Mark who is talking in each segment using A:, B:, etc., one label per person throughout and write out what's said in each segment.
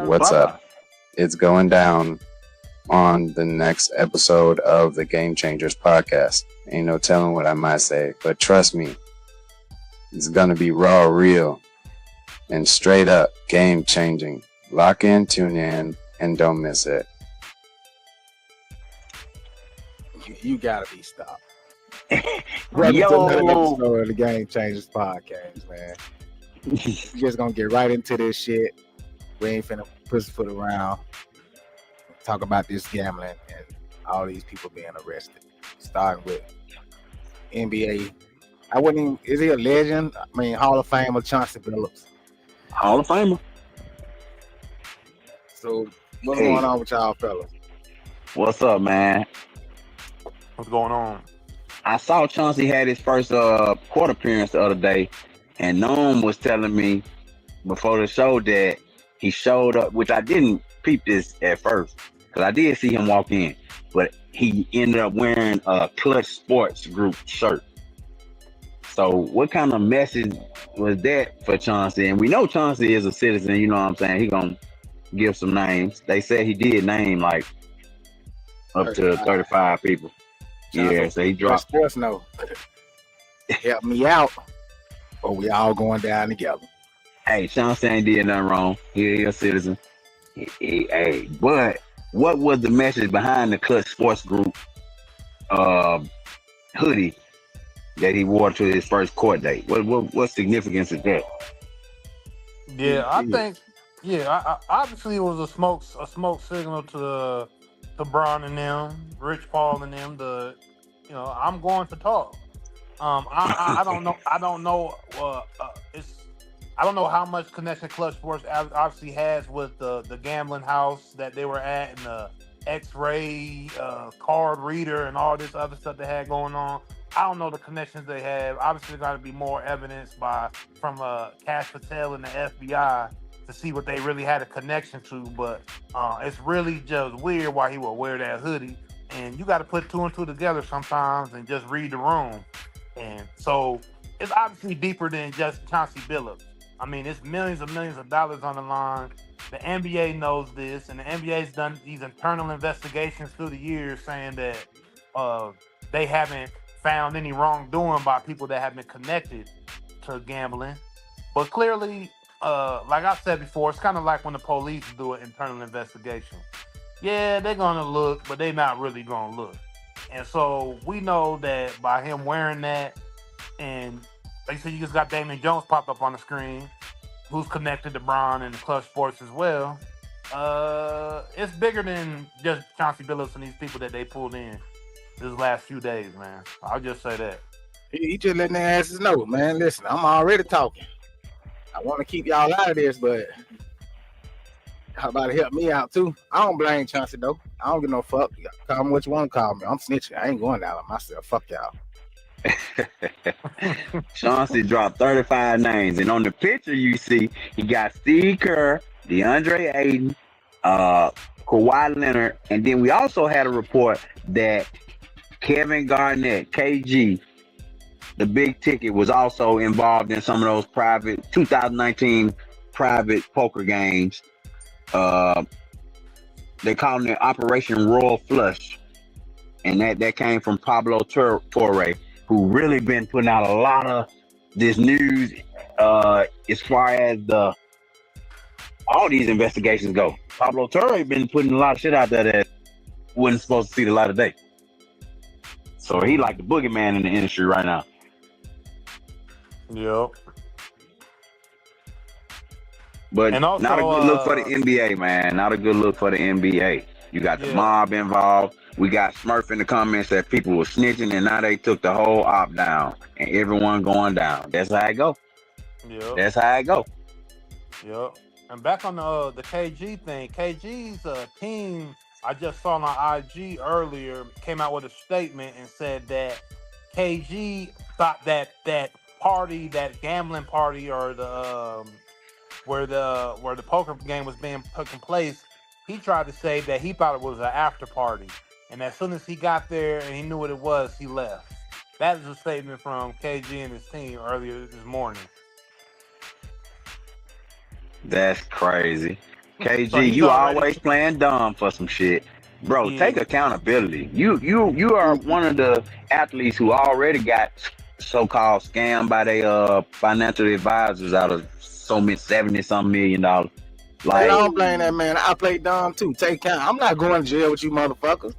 A: What's up? It's going down on the next episode of the Game Changers podcast. Ain't no telling what I might say, but trust me, it's gonna be raw, real, and straight up game changing. Lock in, tune in, and don't miss it.
B: You gotta be stopped. Welcome to another episode of the Game Changers podcast, man. We're just gonna get right into this shit. We ain't finna pussyfoot around. Talk about this gambling and all these people being arrested. Starting with NBA. I wouldn't even, is he a legend? I mean, Hall of Famer Chauncey Billups.
C: Hall of Famer.
B: So, what's going on with y'all fellas?
C: What's up, man?
D: What's going on?
C: I saw Chauncey had his first court appearance the other day, and Noam was telling me before the show that he showed up, which I didn't peep this at first, because I did see him walk in, but he ended up wearing a Clutch Sports Group shirt. So what kind of message was that for Chauncey? And we know Chauncey is a citizen, you know what I'm saying? He gonna give some names. They said he did name like up to 35 people. Chauncey, yeah, so he dropped.
B: Sports no. Help me out, or we all going down together.
C: Hey, Chauncey ain't did nothing wrong. He a citizen. Hey, but what was the message behind the Clutch Sports Group hoodie that he wore to his first court date? What significance is that?
D: Yeah, I think. Yeah, obviously it was a smoke signal to Bron and them, Rich Paul and them. I'm going to talk. I don't know. I don't know. I don't know how much connection Clutch Sports obviously has with the gambling house that they were at and the X-ray card reader and all this other stuff they had going on. I don't know the connections they have. Obviously, there's got to be more evidence from Cash Patel and the FBI to see what they really had a connection to. But it's really just weird why he would wear that hoodie. And you got to put two and two together sometimes and just read the room. And so it's obviously deeper than just Chauncey Billups. I mean, it's millions and millions of dollars on the line. The NBA knows this, and the NBA's done these internal investigations through the years saying that they haven't found any wrongdoing by people that have been connected to gambling. But clearly, like I said before, it's kind of like when the police do an internal investigation. Yeah, they're going to look, but they're not really going to look. And so we know that by him wearing that, and like you said, you just got Damian Jones pop up on the screen, who's connected to Bron and the Clutch Sports as well. It's bigger than just Chauncey Billups and these people that they pulled in this last few days, man. I'll just say that.
B: He just letting their asses know, man. Listen, I'm already talking. I want to keep y'all out of this, but how about to help me out too? I don't blame Chauncey though. I don't give no fuck. Call me what you want to call me. I'm snitching. I ain't going down on myself. Fuck y'all.
C: Chauncey dropped 35 names, and on the picture you see he got Steve Kerr, DeAndre Ayton, Kawhi Leonard, and then we also had a report that Kevin Garnett, KG, the big ticket, was also involved in some of those private 2019 private poker games. They call it Operation Royal Flush, and that came from Pablo Torre, who really been putting out a lot of this news as far as all these investigations go. Pablo Torre been putting a lot of shit out there that wasn't supposed to see the light of day. So he like the boogeyman in the industry right now.
D: Yep.
C: But
D: and also,
C: not a good look for the NBA, man. Not a good look for the NBA. You got the mob involved. We got Smurf in the comments that people were snitching, and now they took the whole op down, and everyone going down. That's how it go.
D: Yep.
C: That's how it go.
D: Yep. And back on the KG thing, KG's team, I just saw on IG earlier, came out with a statement and said that KG thought that party, that gambling party, or the where the poker game was being taking place, he tried to say that he thought it was an after party. And as soon as he got there and he knew what it was, he left. That is a statement from KG and his team earlier this morning.
C: That's crazy. KG,
D: So he's
C: you
D: already
C: always playing dumb for some shit. Bro, take
D: yeah.
C: accountability. You are one of the athletes who already got so-called scammed by their financial advisors out of so many $70-something million.
B: Man, I
C: Like,
B: don't blame that man. I play dumb too. Take count. I'm not going to jail with you motherfuckers.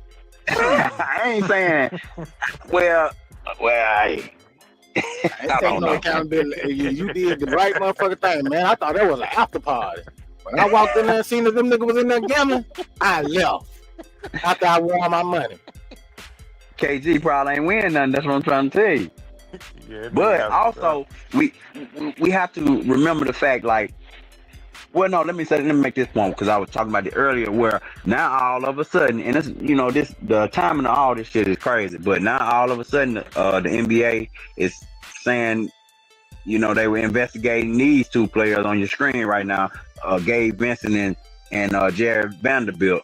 C: I ain't saying, well, I
B: I ain't taking
C: don't
B: no
C: know.
B: accountability. You did the right motherfucking thing, man. I thought that was an after party. When I walked in there and seen that them niggas was in there gambling, I left after I won my money.
C: KG probably ain't winning nothing. That's what I'm trying to tell you.
D: Yeah,
C: But also, we have to remember the fact, like, well, no, let me make this point, because I was talking about it earlier, where now all of a sudden, and it's, the timing of all this shit is crazy, but now all of a sudden, the NBA is saying, they were investigating these two players on your screen right now, Gabe Vincent and Jared Vanderbilt,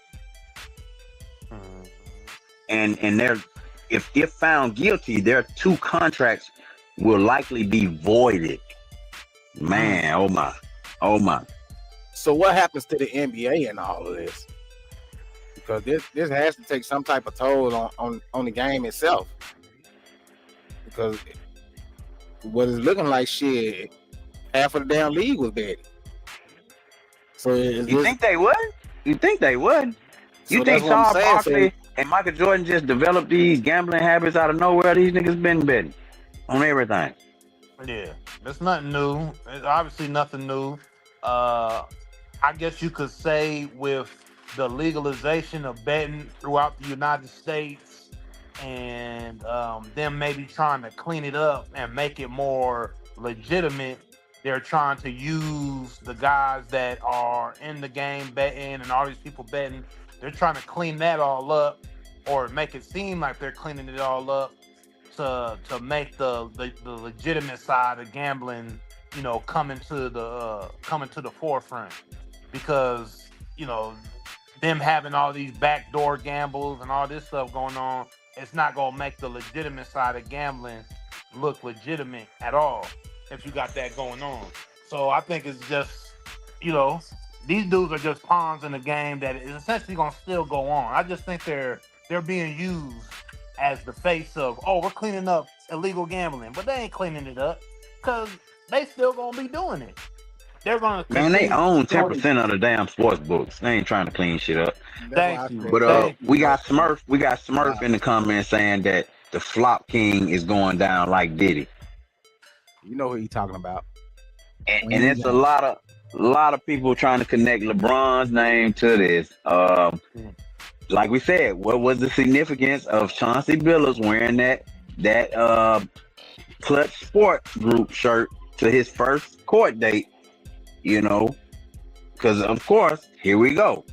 C: and they're if found guilty, their two contracts will likely be voided. Man, oh my.
B: So what happens to the NBA in all of this? Because this has to take some type of toll on the game itself. Because what it's looking like, shit, half of the damn league was betting. So
C: you think they would? You think
B: So
C: think
B: that's what I'm
C: Charles
B: saying.
C: Barkley and Michael Jordan just developed these gambling habits out of nowhere? These niggas been betting on everything.
D: Yeah, it's nothing new. It's obviously nothing new. I guess you could say with the legalization of betting throughout the United States and them maybe trying to clean it up and make it more legitimate, they're trying to use the guys that are in the game betting and all these people betting. They're trying to clean that all up, or make it seem like they're cleaning it all up to make the legitimate side of gambling, coming to the forefront, because them having all these backdoor gambles and all this stuff going on, it's not gonna make the legitimate side of gambling look legitimate at all if you got that going on. So I think it's just, these dudes are just pawns in the game that is essentially gonna still go on. I just think they're being used as the face of, we're cleaning up illegal gambling, but they ain't cleaning it up because they still gonna be doing it. They're gonna
C: they own 10% of the damn sports books. They ain't trying to clean shit up.
D: Thank you.
C: But we got Smurf in the comments saying that the flop king is going down like Diddy.
B: You know who he talking about.
C: And it's a lot of people trying to connect LeBron's name to this. Like we said, what was the significance of Chauncey Billups wearing that Clutch Sports Group shirt to his first court date? Because of course, here we go.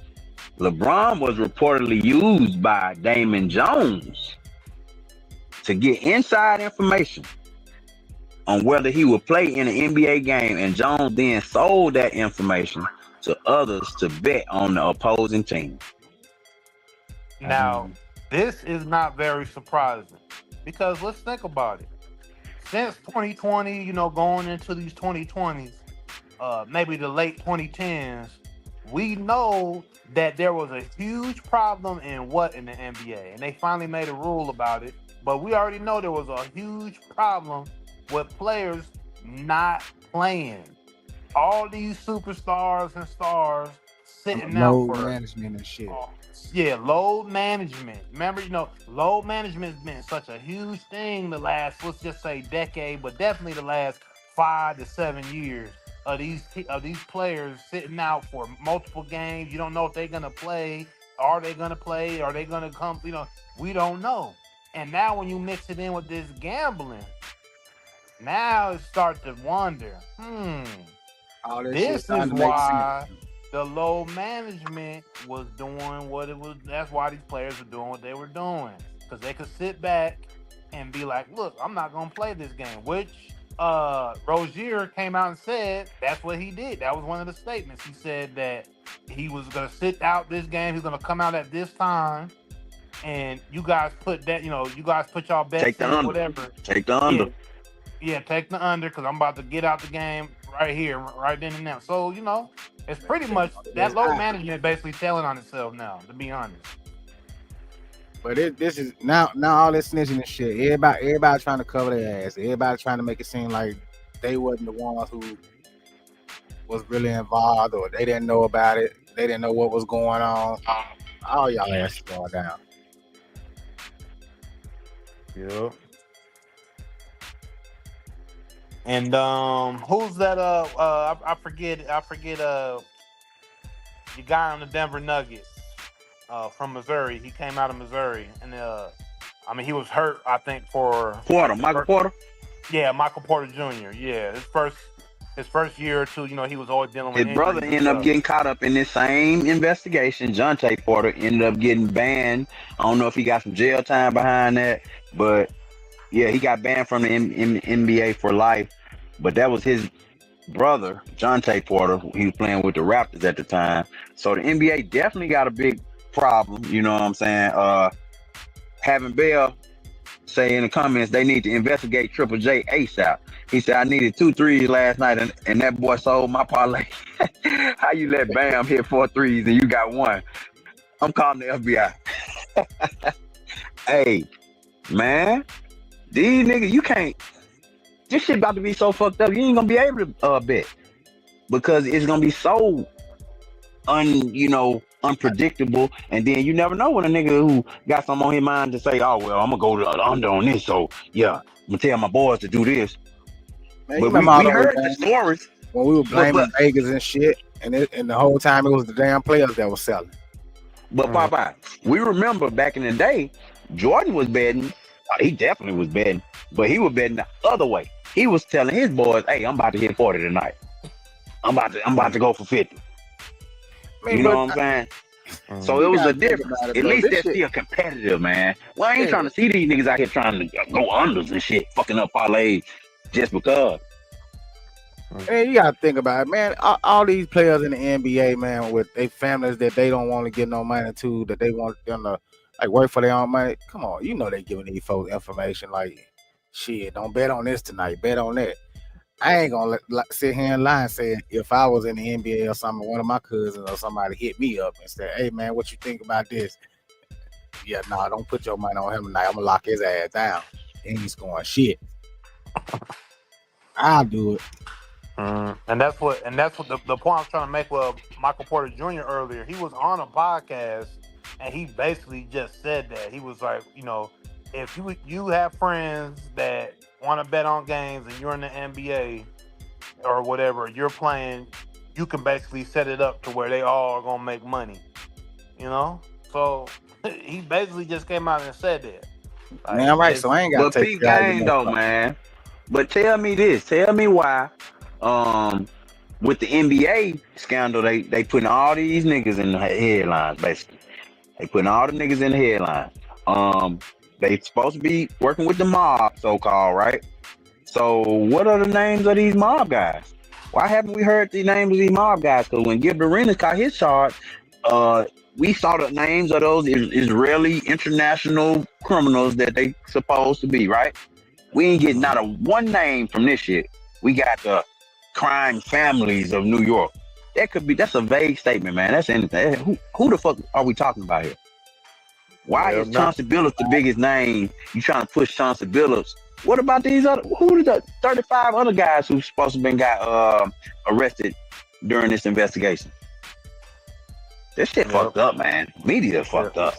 C: LeBron was reportedly used by Damon Jones to get inside information on whether he would play in an NBA game, and Jones then sold that information to others to bet on the opposing team.
D: Now, this is not very surprising, because let's think about it. Since 2020, going into these 2020s, maybe the late 2010s, we know that there was a huge problem in the NBA, and they finally made a rule about it. But we already know there was a huge problem with players not playing. All these superstars and stars sitting out for
B: management and shit.
D: Yeah, load management. Remember, load management's been such a huge thing the last, let's just say, decade, but definitely the last 5 to 7 years of these players sitting out for multiple games. You don't know if they're gonna play. Are they gonna play? Are they gonna come? We don't know. And now when you mix it in with this gambling, now it starts to wonder. This is why the load management was doing what it was. That's why these players were doing what they were doing, because they could sit back and be like, "Look, I'm not gonna play this game." Which Rozier came out and said that's what he did. That was one of the statements. He said that he was gonna sit out this game. He's gonna come out at this time, and you guys put that. You guys put y'all bets in, whatever.
C: Take the under.
D: Yeah, take the under because I'm about to get out the game right here, right then and now. So it's pretty much that load management basically telling on itself now. To be honest.
B: But this is now all this snitching and shit. Everybody trying to cover their ass. Everybody trying to make it seem like they wasn't the ones who was really involved, or they didn't know about it. They didn't know what was going on. All y'all ass going down.
D: Yep. And who's that? I forget. The guy on the Denver Nuggets, from Missouri. He came out of Missouri, and he was hurt. I think for
C: Michael Porter.
D: Yeah, Michael Porter Jr. Yeah, his first year or two. He was always dealing with
C: his brother ended up getting caught up in this same investigation. Jonte Porter ended up getting banned. I don't know if he got some jail time behind that, but yeah, he got banned from the NBA for life. But that was his brother, Jonte Porter. He was playing with the Raptors at the time. So the NBA definitely got a big problem. You know what I'm saying? Having Bell say in the comments they need to investigate Triple J ASAP. He said, I needed 2 threes last night, and that boy sold my parlay. How you let Bam hit 4 threes and you got 1? I'm calling the FBI. Hey, man, these niggas, you can't. This shit about to be so fucked up. You ain't gonna be able to bet because it's gonna be so unpredictable, and then you never know when a nigga who got something on his mind to say, oh well, I'm gonna go to the under on this, so yeah, I'm gonna tell my boys to do this.
B: Man,
C: but we heard the stories
B: when we were blaming Vegas and shit, and the whole time it was the damn players that were selling.
C: But Popeye, we remember back in the day, Jordan was betting. He definitely was betting, but he was betting the other way. He was telling his boys, "Hey, I'm about to hit 40 tonight. I'm about to go for 50." Man, you know what I'm saying? So it was a difference. At least they're still competitive, man. Well, I ain't trying to see these niggas out here trying to go unders and shit, fucking up parlays just because.
B: Man, you gotta think about it, man. All these players in the NBA, man, with their families that they don't want to get no money to, that they want them to like work for their own money. Come on, you know they giving these folks information like, shit, don't bet on this tonight, bet on that. I ain't gonna sit here and lie and say if I was in the NBA or something, one of my cousins or somebody hit me up and said, hey man, what you think about this? Yeah, nah, don't put your money on him tonight. I'm gonna lock his ass down. He ain't scoring shit. I'll do it.
D: And that's what the point I was trying to make with Michael Porter Jr. earlier. He was on a podcast and he basically just said that. He was like, if you have friends that want to bet on games and you're in the NBA or whatever, you're playing, you can basically set it up to where they all are gonna make money. So he basically just came out and said that.
B: Like, man, right. So I ain't got to take
C: game though, man. But tell me this. Tell me why. With the NBA scandal, they putting all these niggas in the headlines. Basically, they putting all the niggas in the headlines. They supposed to be working with the mob, so called, right? So what are the names of these mob guys? Why haven't we heard the names of these mob guys? Because when Gilbert Arenas caught his charge, we saw the names of those Israeli international criminals that they supposed to be, right? We ain't getting not a one name from this shit. We got the crime families of New York. That's a vague statement, man. That's anything. Who the fuck are we talking about here? Why is Chauncey Billups the biggest name? You trying to push Chauncey Billups? What about these other? Who are the 35 other guys who supposed to have been got arrested during this investigation? This shit fucked up, man. Media fucked up.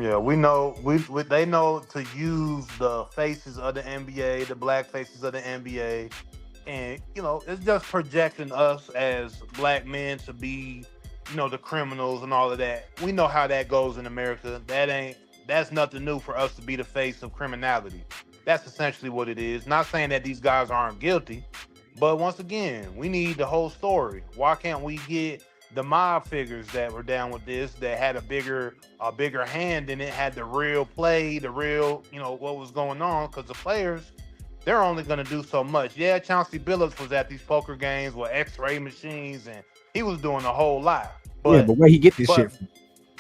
D: Yeah, we know. They know to use the faces of the NBA, the black faces of the NBA, and it's just projecting us as black men to be, the criminals and all of that. We know how that goes in America. That's nothing new for us to be the face of criminality. That's essentially what it is. Not saying that these guys aren't guilty, but once again, we need the whole story. Why can't we get the mob figures that were down with this, that had a bigger hand in it, had the real play, the real, what was going on? Because the players, they're only going to do so much. Yeah, Chauncey Billups was at these poker games with X-ray machines, and he was doing a whole lot.
B: But where he get this shit from?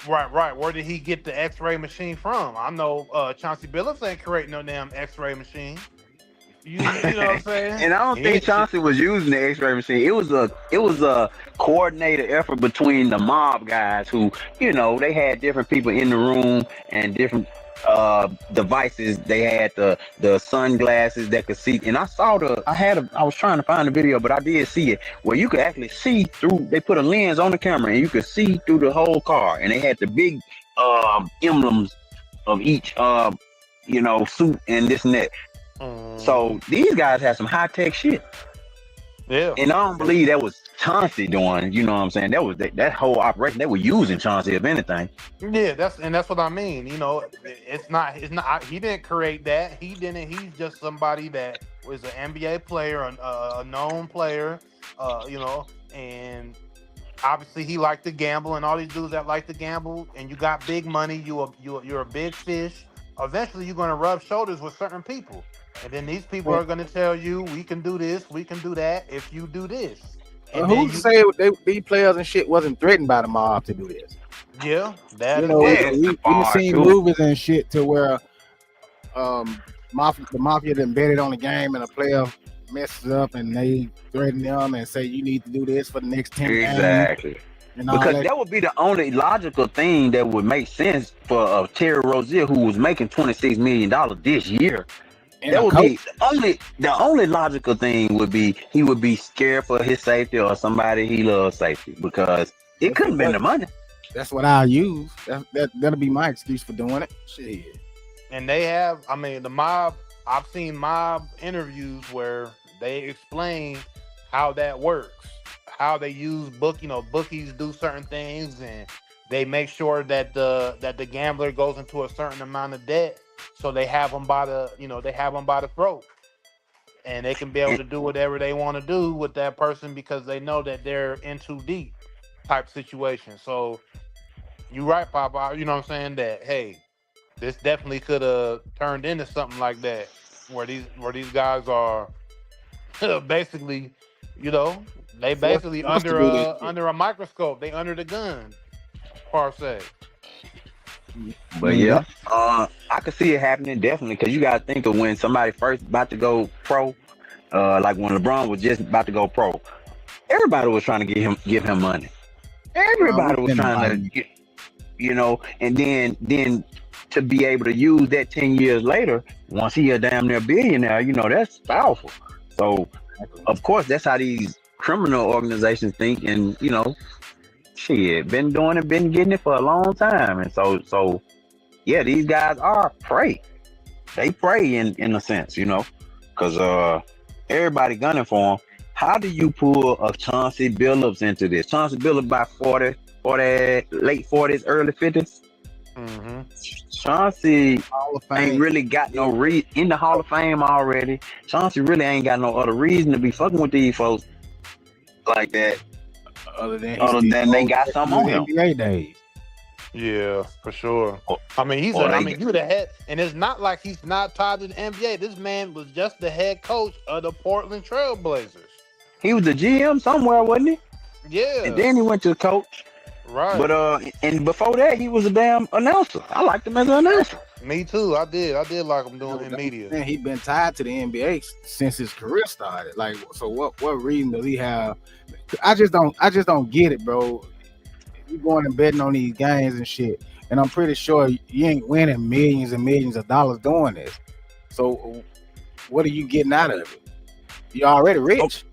D: Right. Where did he get the X-ray machine from? I know Chauncey Billups ain't creating no damn X-ray machine. You know what I'm saying?
C: And I don't think Chauncey was using the X-ray machine. It was a coordinated effort between the mob guys who, they had different people in the room and different devices. They had the sunglasses that could see. And I saw I was trying to find the video, but I did see it where you could actually see through. They put a lens on the camera and you could see through the whole car. And they had the big emblems of each suit and this and that. So these guys had some high tech shit.
D: Yeah.
C: And I don't believe that was Chauncey doing, you know what I'm saying? That was that whole operation. They were using Chauncey, if anything.
D: Yeah, that's what I mean. It's not he didn't create that. He's just somebody that was an NBA player, a known player, and obviously he liked to gamble, and all these dudes that like to gamble, and you got big money, you're a big fish. Eventually you're gonna rub shoulders with certain people. And then these people are going to tell you, we can do this, we can do that if you do this. And
B: who's to say these players and shit wasn't threatened by the mob to do this?
D: Yeah, that
B: we've seen movies and shit to where the mafia done betted on the game and a player messes up and they threaten them and say you need to do this for the next 10 games.
C: Exactly. Because that would be the only logical thing that would make sense for Terry Rozier, who was making $26 million this year. And that would be the only logical thing would be he would be scared for his safety or somebody he loves safety, because it couldn't be the money.
B: That's what I'll use. That'll be my excuse for doing it. Shit.
D: And they have, the mob, I've seen mob interviews where they explain how that works, how they use bookies do certain things, and they make sure that the gambler goes into a certain amount of debt. So they have them by the throat, and they can be able to do whatever they want to do with that person because they know that they're in too deep type situation. So you're right, Papa. You know what I'm saying? That hey, this definitely could have turned into something like that, where these guys are basically, they basically under a microscope. They under the gun, per se.
C: But yeah, I could see it happening definitely, because you gotta think of when somebody first about to go pro, like when LeBron was just about to go pro, everybody was trying to give him money. Everybody was trying to get, and then to be able to use that 10 years later, once he a damn near billionaire, that's powerful. So of course that's how these criminal organizations think, and shit, been doing it, been getting it for a long time. And so yeah, these guys are prey. They prey in a sense, because everybody gunning for them. How do you pull a Chauncey Billups into this? Chauncey Billups by 40, late 40s, early 50s.
D: Mm-hmm.
C: Chauncey ain't really got no in the Hall of Fame already. Chauncey really ain't got no other reason to be fucking with these folks like that. Other than they got something on him.
B: NBA days.
D: Yeah, for sure. He's the head, and it's not like he's not tied to the NBA. This man was just the head coach of the Portland Trail Blazers.
C: He was the GM somewhere, wasn't he?
D: Yeah.
C: And then he went to coach.
D: Right.
C: But and before that, he was a damn announcer. I liked him as an announcer.
D: Me too. I did like him doing in media.
B: Man, he's been tied to the NBA since his career started. Like, so what reason does he have? I just don't get it, bro. You going and betting on these games and shit, and I'm pretty sure you ain't winning millions and millions of dollars doing this. So what are you getting out of it? You're already rich.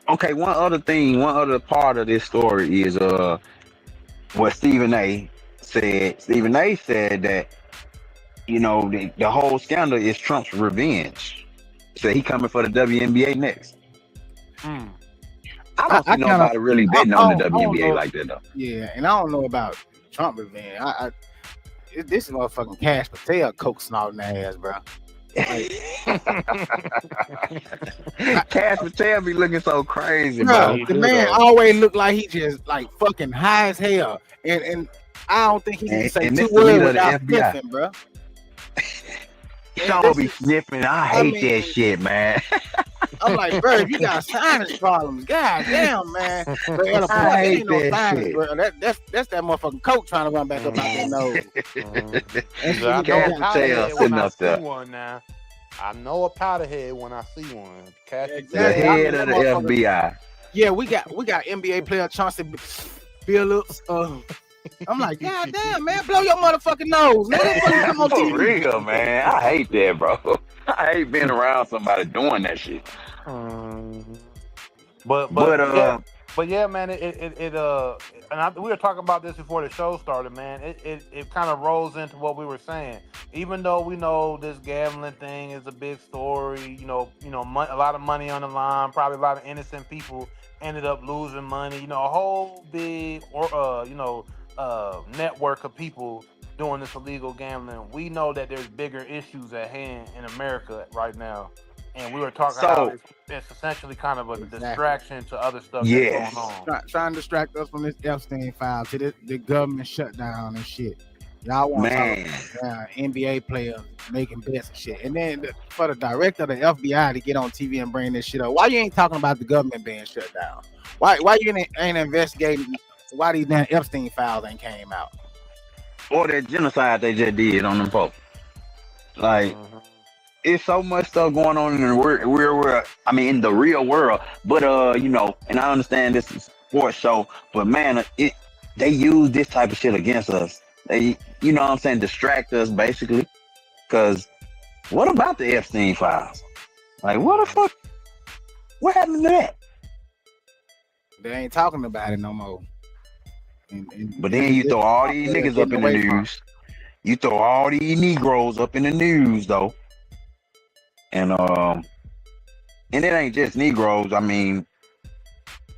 C: Okay, one other part of this story is what Stephen A said. Stephen A said that the whole scandal is Trump's revenge. So he coming for the WNBA next. I don't see nobody really betting on the WNBA like that though.
B: Yeah, and I don't know about Trump revenge. This is motherfucking Cash Patel coke snorting ass, bro.
C: Cash Patel be looking so crazy, bro.
B: The man always look like he just like fucking high as hell, and I don't think he can say two words without sniffing, bro.
C: He don't be sniffing. I hate that shit, man.
B: I'm like, bro, if you got sinus problems, god damn, man. But
C: I hate that shit.
B: Bro. That's that motherfucking coke trying to run back up out that nose.
C: Cash Patel sitting up there.
D: I know a powderhead when I see one. Catch
B: Yeah,
D: the
C: The
B: exactly.
D: tail.
B: I
C: head
B: mean,
C: of
B: that
C: the
B: motherfucker.
C: FBI.
B: Yeah, we got NBA player Chauncey Billups. I'm like, God damn, man, blow your motherfucking nose, nigga. Before you come on
C: For
B: TV.
C: real, man. I hate that, bro. I hate being around somebody doing that shit.
D: Mhm.
C: But
D: But yeah, man, we were talking about this before the show started, man. It kind of rolls into what we were saying. Even though we know this gambling thing is a big story, a lot of money on the line, probably a lot of innocent people ended up losing money. A whole big network of people doing this illegal gambling. We know that there's bigger issues at hand in America right now, and we were talking how
C: so
D: it's essentially kind of a
B: Exactly.
D: distraction to other stuff that's going
C: yes.
D: on.
B: Trying to distract us from this Epstein file to the government shutdown and shit. Y'all want to talk
C: Man.
B: about NBA players making bets and shit. And then for the director of the FBI to get on TV and bring this shit up, why you ain't talking about the government being shut down? Why you ain't investigating why these damn Epstein files ain't came out?
C: Or that genocide they just did on them folks. Like,
D: Mhm.
C: it's so much stuff going on in the real world. I mean, in the real world. But and I understand this is a sports show, but man, they use this type of shit against us. They, what I'm saying, distract us basically. Because what about the Epstein files? Like, what the fuck? What happened to that?
B: They ain't talking about it no more.
C: But then you throw all these
B: they're
C: niggas up
B: getting
C: in the
B: away from.
C: news. You throw all these Negroes up in the news though, and it ain't just Negroes. I mean,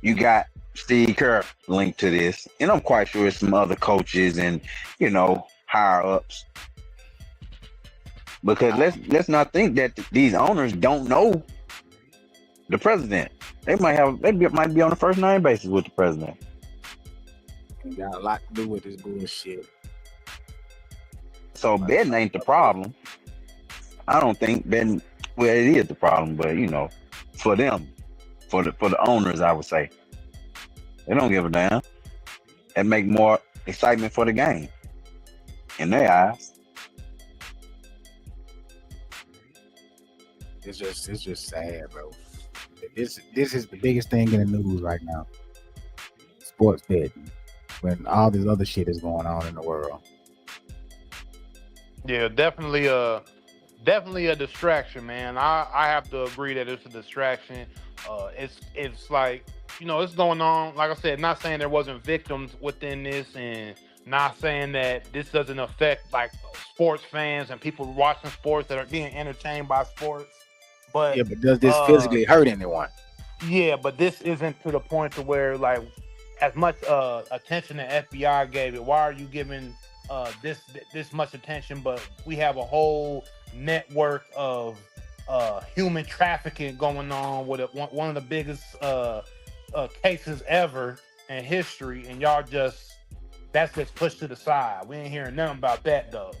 C: you got Steve Kerr linked to this, and I'm quite sure it's some other coaches and higher ups. Because let's not think that these owners don't know the president. They might be on the first name basis with the president.
B: It got a lot to do with this bullshit.
C: So betting ain't the problem. I don't think betting. Well, it is the problem, but for them, for the owners, I would say they don't give a damn. It make more excitement for the game in their eyes.
B: It's just sad, bro. This is the biggest thing in the news right now. Sports betting, when all this other shit is going on in the world.
D: Yeah, definitely a distraction, man. I have to agree that it's a distraction. It's like it's going on. Like I said, not saying there wasn't victims within this, and not saying that this doesn't affect like sports fans and people watching sports that are being entertained by sports.
B: Yeah,
D: But
B: but does this physically hurt anyone?
D: yeah, but this isn't to the point to where like as much attention the FBI gave it. Why are you giving this much attention? But we have a whole network of human trafficking going on with one of the biggest cases ever in history, and y'all that's just pushed to the side. We ain't hearing nothing about that though.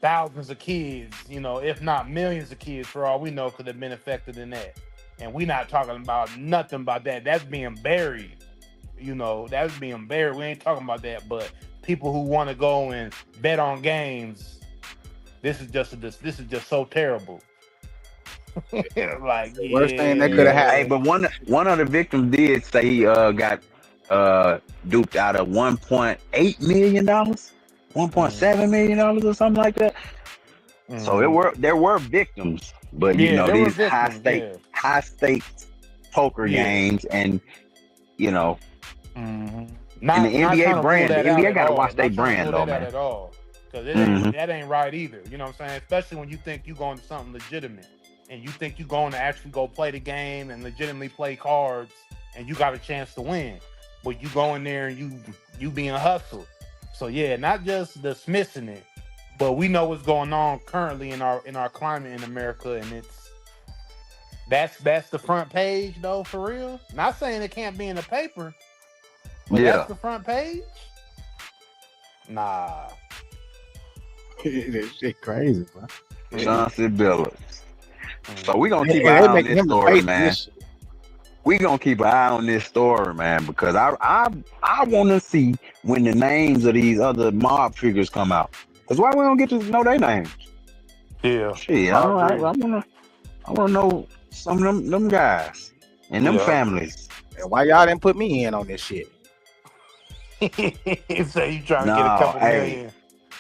D: Thousands of kids, if not millions of kids, for all we know, could have been affected in that. And we not talking about nothing about that. That's being buried. That's being buried. We ain't talking about that. But people who want to go and bet on games, this is just so terrible. Like,
B: The worst thing that could have
C: Yeah. Hey,
B: happened.
C: but one of the victims did say he got duped out of $1.8 million, $1.7 million or something like that. So there were victims, but
D: Yeah, there were
C: these
D: victims,
C: high stakes poker
D: Yeah.
C: games, and
D: Not,
C: And the
D: not
C: NBA
D: trying to
C: brand,
D: rule
C: the
D: that out
C: NBA
D: at
C: gotta
D: all.
C: watch their
D: Not trying to
C: brand
D: rule
C: though,
D: that out
C: man.
D: at all. Because
C: Mhm.
D: that ain't right either. You know what I'm saying? Especially when you think you're going to something legitimate and you think you're going to actually go play the game and legitimately play cards and you got a chance to win. But you go in there and you being hustled. So yeah, not just dismissing it, but we know what's going on currently in our climate in America, and that's the front page though, for real. Not saying it can't be in the paper, but
C: Yeah.
D: that's the front page. Nah.
B: This shit crazy, bro.
C: Chauncey Billups. So we gonna
B: And
C: keep an eye
B: they
C: on
B: making
C: this
B: him the
C: story,
B: face of
C: man.
B: this shit.
C: We gonna keep an eye on this story, man, because I want to see when the names of these other mob figures come out. Cause why we don't get to know their names?
D: Yeah.
C: Shit,
D: I
C: I
D: agree.
C: wanna know some of them guys and them
D: Yeah, I agree.
C: families.
B: And why y'all didn't put me in on this shit?
D: So you trying to get a
C: No,
D: couple
C: hey.
D: million?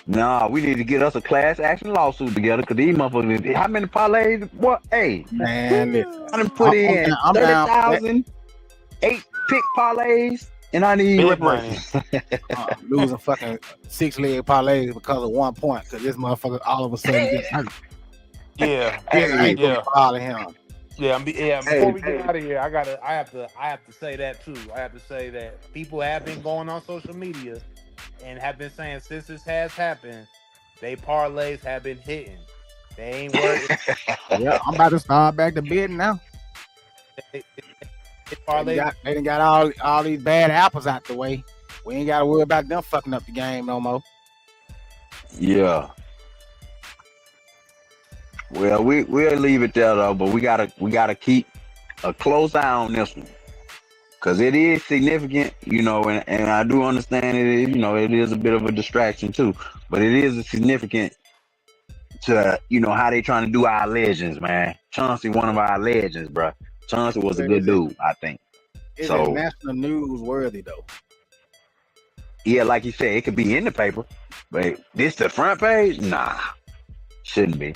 C: No, we need to get us a class action lawsuit together because these motherfuckers. How many parlays? What? Hey,
B: Man, listen.
C: I done put in
B: I'm down for that.
C: 30,000, 8 pick parlays, and I need
D: Big money.
C: reparations.
B: Losing fucking 6-leg parlays because of 1 point. Because this motherfucker all of a sudden gets hurt.
D: Yeah.
B: This ain't
C: Hey,
B: gonna bother him.
D: Yeah, before
C: hey,
D: we get out of here, I have to say that too. I have to say that people have been going on social media and have been saying since this has happened, they parlays have been hitting. They ain't worried.
B: Yeah, I'm about to start back to bidding now.
D: they
B: They
D: parlays.
B: done got all these bad apples out the way. We ain't gotta worry about them fucking up the game no more.
C: yeah. Well, we'll leave it there though, but we gotta keep a close eye on this one. Cause it is significant, and I do understand it. It is a bit of a distraction too, but it is a significant to how they trying to do our legends, man. Chauncey, one of our legends, bro. Chauncey was a good dude, I think.
B: Is
C: So
B: it national news worthy though?
C: yeah, like you said, it could be in the paper, but this the front page? Nah, shouldn't be.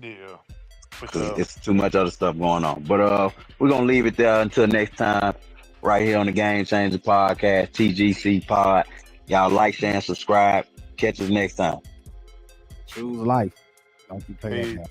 D: Yeah.
C: Cause it's too much other stuff going on. But we're gonna leave it there until next time. Right here on the Game Changer Podcast, TGC Pod. Y'all like, share, and subscribe. Catch us next time.
B: Choose life. Don't you play that.